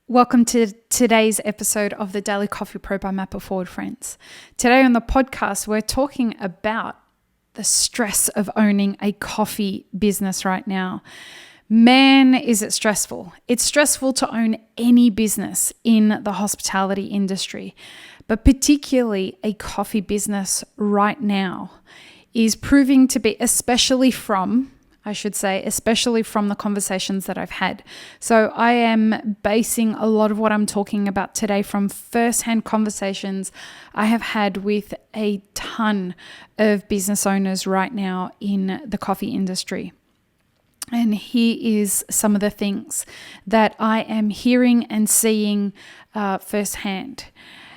Welcome to today's episode of the Daily Coffee Pro by Mapper Forward Friends. Today on the podcast, we're talking about the stress of owning a coffee business right now. Man, is it stressful. It's stressful to own any business in the hospitality industry, but particularly a coffee business right now is proving to be, especially from the conversations that I've had. So I am basing a lot of what I'm talking about today from firsthand conversations I have had with a ton of business owners right now in the coffee industry. And here is some of the things that I am hearing and seeing firsthand.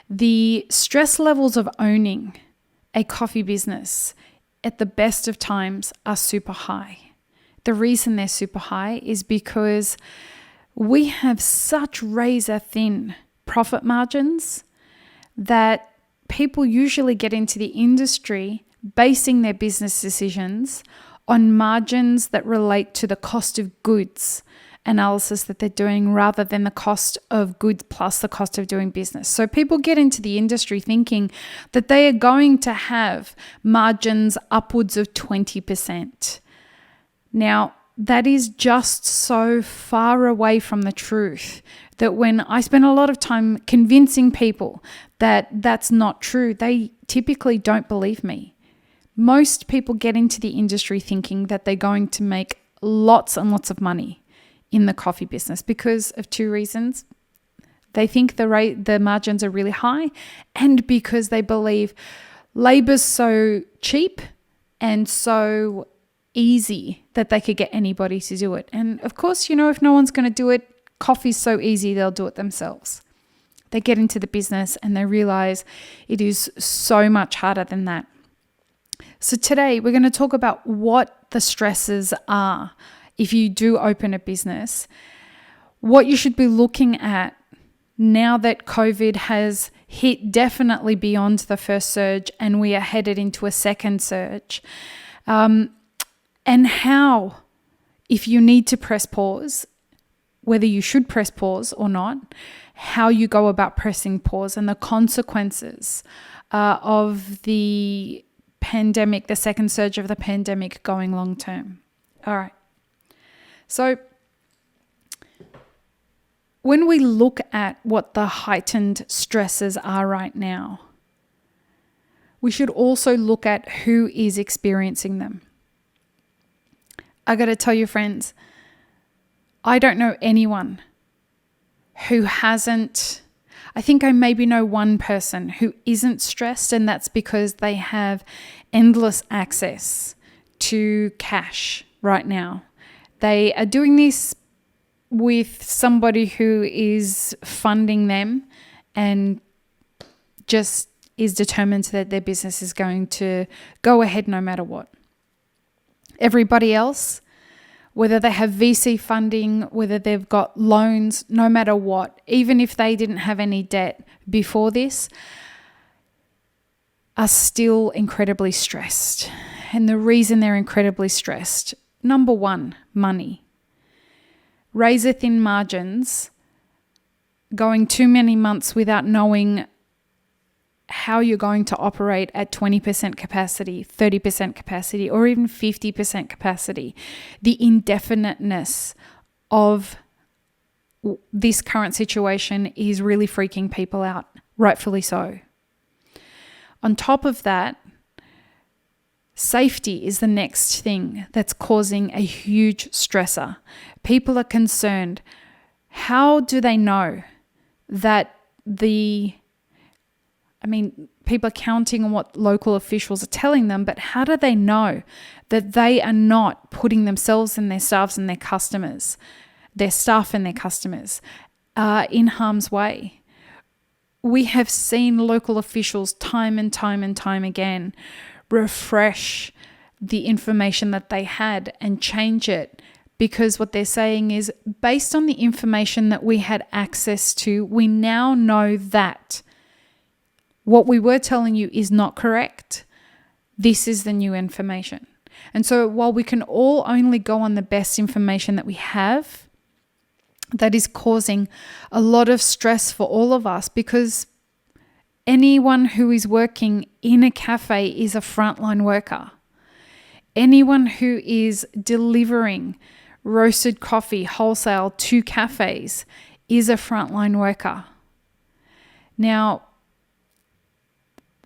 The stress levels of owning a coffee business at the best of times are super high. The reason they're super high is because we have such razor thin profit margins that people usually get into the industry basing their business decisions on margins that relate to the cost of goods analysis that they're doing rather than the cost of goods plus the cost of doing business. So people get into the industry thinking that they are going to have margins upwards of 20%. Now, that is just so far away from the truth that when I spend a lot of time convincing people that that's not true, they typically don't believe me. Most people get into the industry thinking that they're going to make lots and lots of money in the coffee business because of two reasons. They think the margins are really high, and because they believe labor's so cheap and so easy that they could get anybody to do it. And of course, if no one's going to do it, coffee's so easy, they'll do it themselves. They get into the business and they realize it is so much harder than that. So today we're going to talk about what the stresses are if you do open a business, what you should be looking at now that COVID has hit definitely beyond the first surge and we are headed into a second surge. And how, if you need to press pause, whether you should press pause or not, how you go about pressing pause and the consequences of the pandemic, the second surge of the pandemic going long term. All right. So when we look at what the heightened stresses are right now, we should also look at who is experiencing them. I got to tell you, friends, I don't know anyone who hasn't. I think I maybe know one person who isn't stressed, and that's because they have endless access to cash right now. They are doing this with somebody who is funding them and just is determined that their business is going to go ahead no matter what. Everybody else, whether they have VC funding, whether they've got loans, no matter what, even if they didn't have any debt before this, are still incredibly stressed. And the reason they're incredibly stressed, number one, money. Razor thin margins, going too many months without knowing how you're going to operate at 20% capacity, 30% capacity, or even 50% capacity. The indefiniteness of this current situation is really freaking people out, rightfully so. On top of that, safety is the next thing that's causing a huge stressor. People are concerned. How do they know that people are counting on what local officials are telling them, but how do they know that they are not putting themselves and their staff and their customers in harm's way? We have seen local officials time and time again refresh the information that they had and change it, because what they're saying is, based on the information that we had access to, we now know that what we were telling you is not correct. This is the new information. And so while we can all only go on the best information that we have, that is causing a lot of stress for all of us, because anyone who is working in a cafe is a frontline worker. Anyone who is delivering roasted coffee wholesale to cafes is a frontline worker. Now,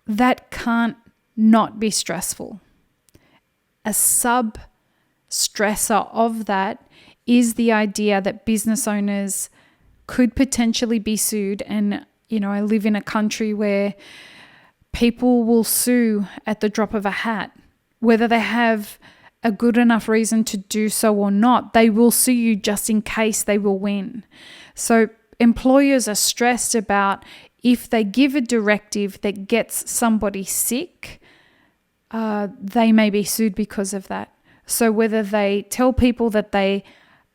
that can't not be stressful. A sub-stressor of that is the idea that business owners could potentially be sued. And, I live in a country where people will sue at the drop of a hat. Whether they have a good enough reason to do so or not, they will sue you just in case they will win. So employers are stressed about if they give a directive that gets somebody sick, they may be sued because of that. So whether they tell people that they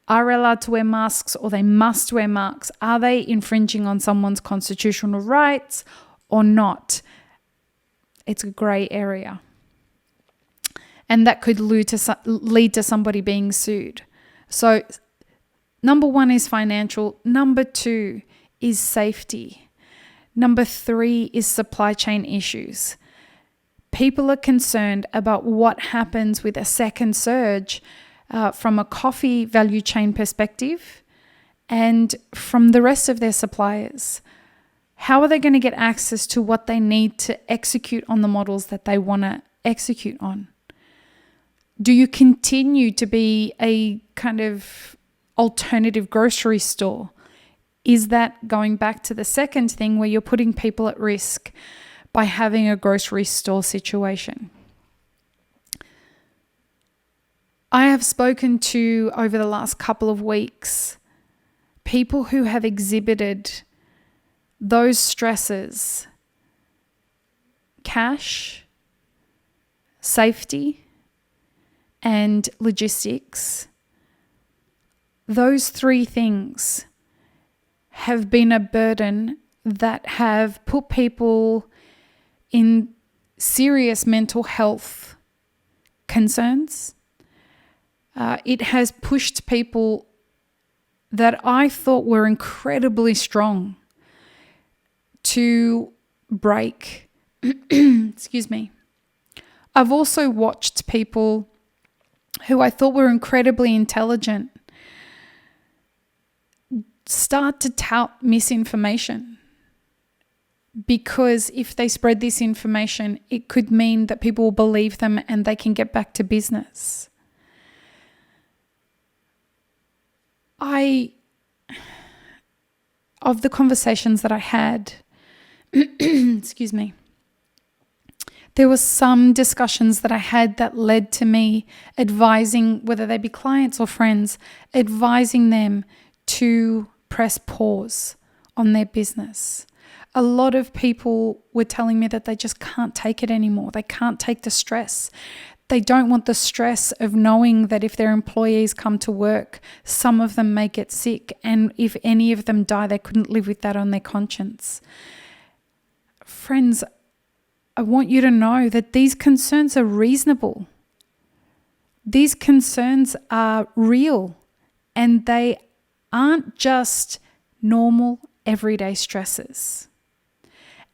are allowed to wear masks or they must wear masks, are they infringing on someone's constitutional rights or not? It's a grey area. And that could lead to somebody being sued. So number 1 is financial. Number 2 is safety. Number 3 is supply chain issues. People are concerned about what happens with a second surge from a coffee value chain perspective and from the rest of their suppliers. How are they going to get access to what they need to execute on the models that they want to execute on? Do you continue to be a kind of alternative grocery store? Is that going back to the second thing where you're putting people at risk by having a grocery store situation? I have spoken to, over the last couple of weeks, people who have exhibited those stresses: cash, safety, and logistics. Those 3 things have been a burden that have put people in serious mental health concerns. It has pushed people that I thought were incredibly strong to break. Excuse me. I've also watched people who I thought were incredibly intelligent start to tout misinformation, because if they spread this information, it could mean that people will believe them and they can get back to business. Of the conversations that I had, excuse me, there were some discussions that I had that led to me advising, whether they be clients or friends, advising them to press pause on their business. A lot of people were telling me that they just can't take it anymore. They can't take the stress. They don't want the stress of knowing that if their employees come to work, some of them may get sick, and if any of them die, they couldn't live with that on their conscience. Friends, I want you to know that these concerns are reasonable. These concerns are real, and they aren't just normal everyday stresses.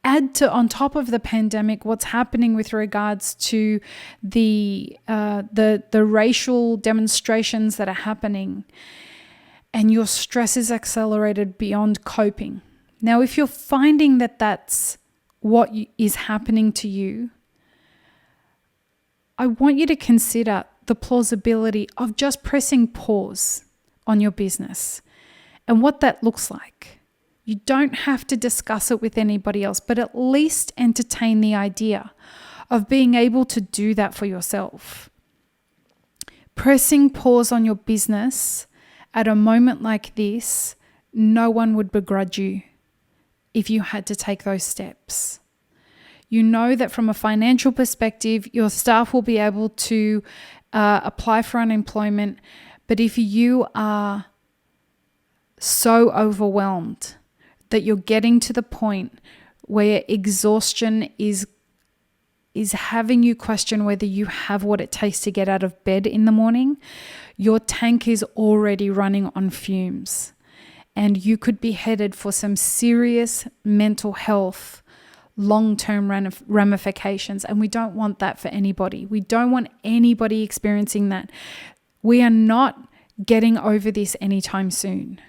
Add to, on top of the pandemic, what's happening with regards to the racial demonstrations that are happening, and your stress is accelerated beyond coping. Now, if you're finding that that's what is happening to you, I want you to consider the plausibility of just pressing pause on your business and what that looks like. You don't have to discuss it with anybody else, but at least entertain the idea of being able to do that for yourself. Pressing pause on your business at a moment like this, no one would begrudge you if you had to take those steps. You know that from a financial perspective, your staff will be able to apply for unemployment, but if you are so overwhelmed that you're getting to the point where exhaustion is having you question whether you have what it takes to get out of bed in the morning, your tank is already running on fumes. and you could be headed for some serious mental health long-term ramifications. And we don't want that for anybody. We don't want anybody experiencing that. We are not getting over this anytime soon.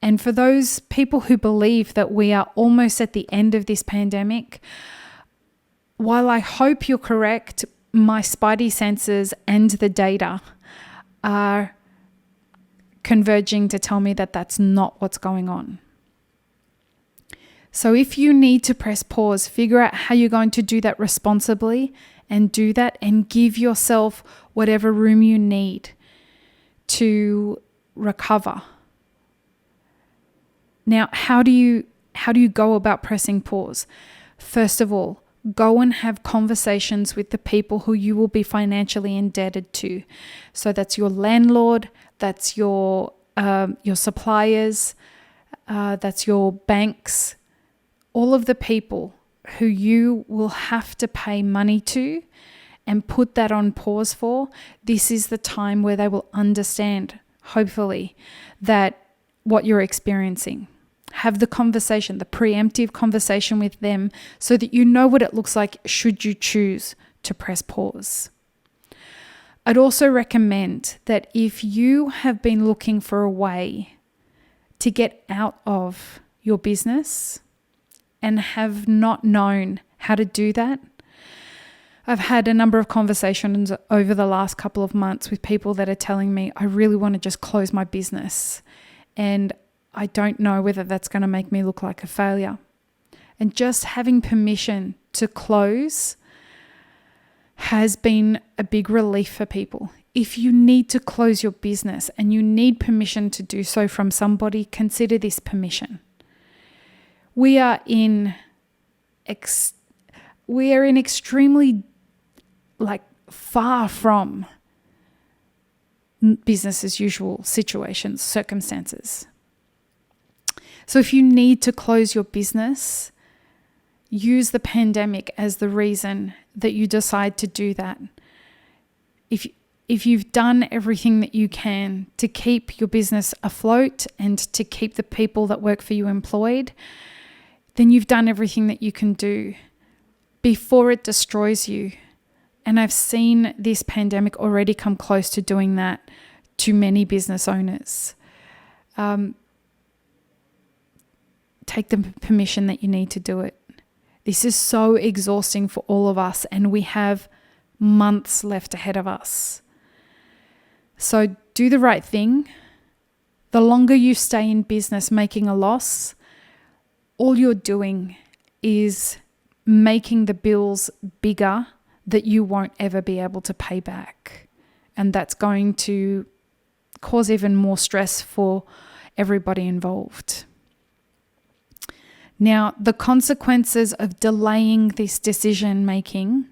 And for those people who believe that we are almost at the end of this pandemic, while I hope you're correct, my spidey senses and the data are converging to tell me that that's not what's going on. So if you need to press pause, figure out how you're going to do that responsibly and do that, and give yourself whatever room you need to recover. Now, how do you go about pressing pause? First of all, go and have conversations with the people who you will be financially indebted to. So that's your landlord, that's your suppliers, that's your banks, all of the people who you will have to pay money to and put that on pause for. This is the time where they will understand, hopefully, that what you're experiencing. Have the conversation, the preemptive conversation with them, so that you know what it looks like should you choose to press pause. I'd also recommend that if you have been looking for a way to get out of your business and have not known how to do that, I've had a number of conversations over the last couple of months with people that are telling me, I really want to just close my business, and I don't know whether that's going to make me look like a failure. And just having permission to close has been a big relief for people. If you need to close your business and you need permission to do so from somebody, consider this permission. We are in extremely far from business as usual situations, circumstances. So if you need to close your business, use the pandemic as the reason that you decide to do that. If you've done everything that you can to keep your business afloat and to keep the people that work for you employed, then you've done everything that you can do before it destroys you. And I've seen this pandemic already come close to doing that to many business owners. Take the permission that you need to do it. This is so exhausting for all of us, and we have months left ahead of us. So do the right thing. The longer you stay in business making a loss, all you're doing is making the bills bigger that you won't ever be able to pay back. And that's going to cause even more stress for everybody involved. Now, the consequences of delaying this decision making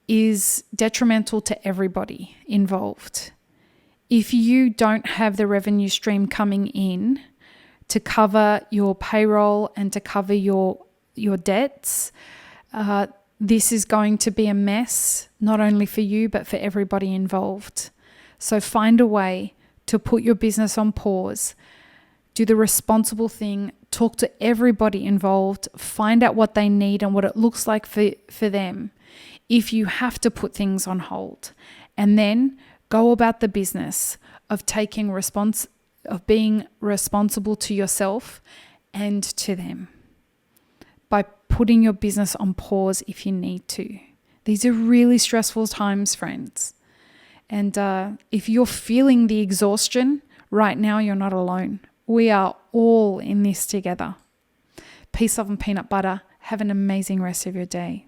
is detrimental to everybody involved. If you don't have the revenue stream coming in to cover your payroll and to cover your debts, this is going to be a mess, not only for you, but for everybody involved. So find a way to put your business on pause. Do the responsible thing. Talk to everybody involved. Find out what they need and what it looks like for them if you have to put things on hold. And then go about the business of of being responsible to yourself and to them by putting your business on pause if you need to. These are really stressful times, friends. And if you're feeling the exhaustion right now, you're not alone. We are all in this together. Peace, love, and peanut butter. Have an amazing rest of your day.